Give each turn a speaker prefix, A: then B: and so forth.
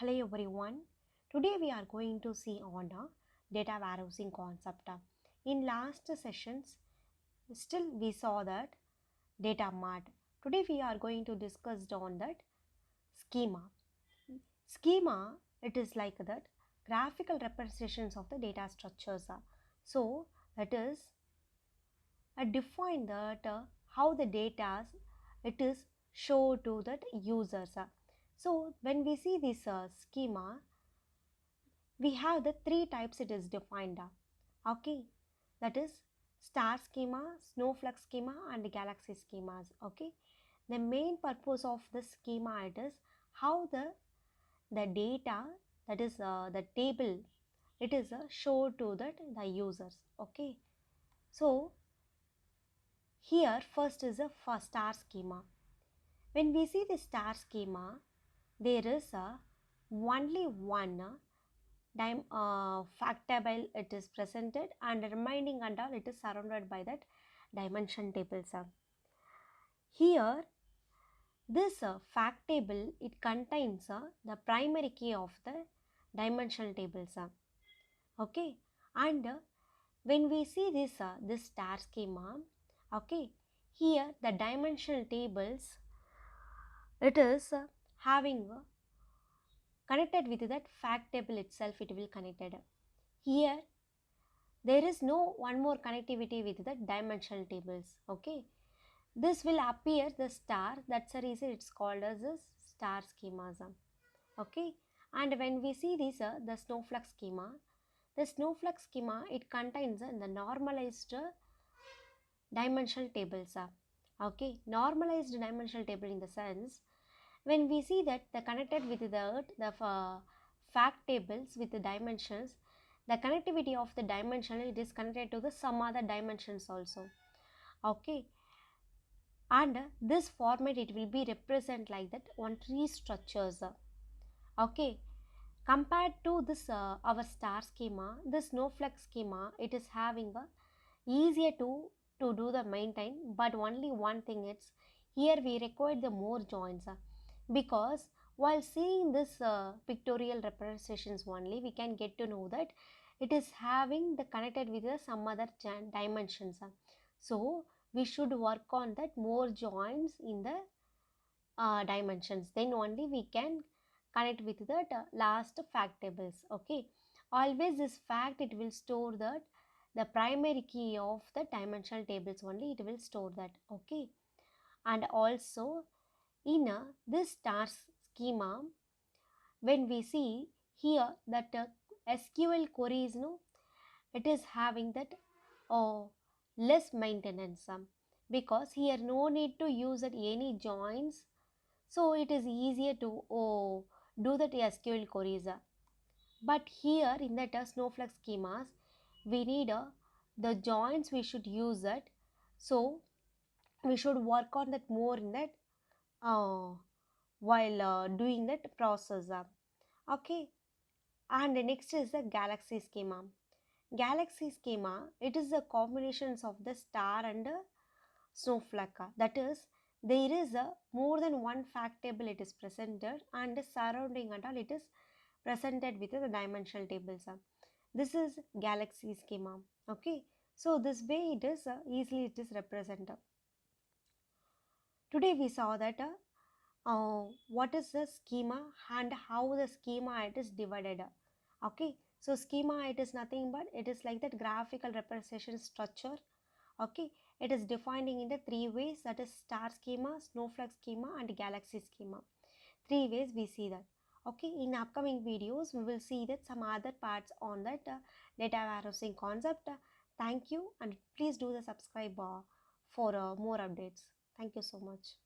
A: Hello everyone. Today we are going to see on data warehousing concept. In last sessions, still we saw that data mart. Today we are going to discuss on that schema. Schema, it is like that graphical representations of the data structures. So that is define that how the data it is show to that users. So when we see this schema, we have the three types it is defined. Okay, that is star schema, snowflake schema and galaxy schemas. Okay, the main purpose of the schema it is how the data, that is the table, it is shown to that the users. Okay, so here first is a first star schema. When we see the star schema, there is only one fact table it is presented, and remaining and all it is surrounded by that dimension tables. Here this fact table it contains the primary key of the dimensional tables. Okay, and when we see this star schema, okay, here the dimensional tables it is having connected with that fact table itself, it will connected. Here there is no one more connectivity with the dimensional tables. Okay, this will appear the star, that's the reason it's called as a star schemas. Okay, and when we see this the snowflake schema, the snowflake schema it contains the normalized dimensional tables. Okay, normalized dimensional table in the sense when we see that the connected with the fact tables with the dimensions, the connectivity of the dimension it is connected to the some other dimensions also. Okay, and this format it will be represent like that on tree structures. Okay, compared to this our star schema, the snowflake schema it is having a easier to do the maintain, but only one thing, it's here we require the more joins because while seeing this pictorial representations only we can get to know that it is having the connected with the some other dimensions. So we should work on that more joins in the dimensions, then only we can connect with the last fact tables. Okay, always this fact it will store that the primary key of the dimensional tables only it will store that. Okay, and also in this star schema, when we see here that SQL queries, no, it is having that less maintenance because here no need to use that any joins, so it is easier to do that SQL queries. But here in that snowflake schemas we need the joins, we should use that, so we should work on that more in that while doing that process. Okay, and next is the galaxy schema. Galaxy schema it is the combinations of the star and snowflake. That is there is a more than one fact table it is presented, and the surrounding and all it is presented with the dimensional tables. This is galaxy schema. Okay, so this way it is easily it is represented. Today we saw that what is the schema and how the schema it is divided. Okay, so schema it is nothing but it is like that graphical representation structure. Okay, it is defining in the three ways, that is star schema, snowflake schema and galaxy schema. Three ways we see that. Okay, in upcoming videos we will see that some other parts on that data warehousing concept. Thank you, and please do the subscribe for more updates. Thank you so much.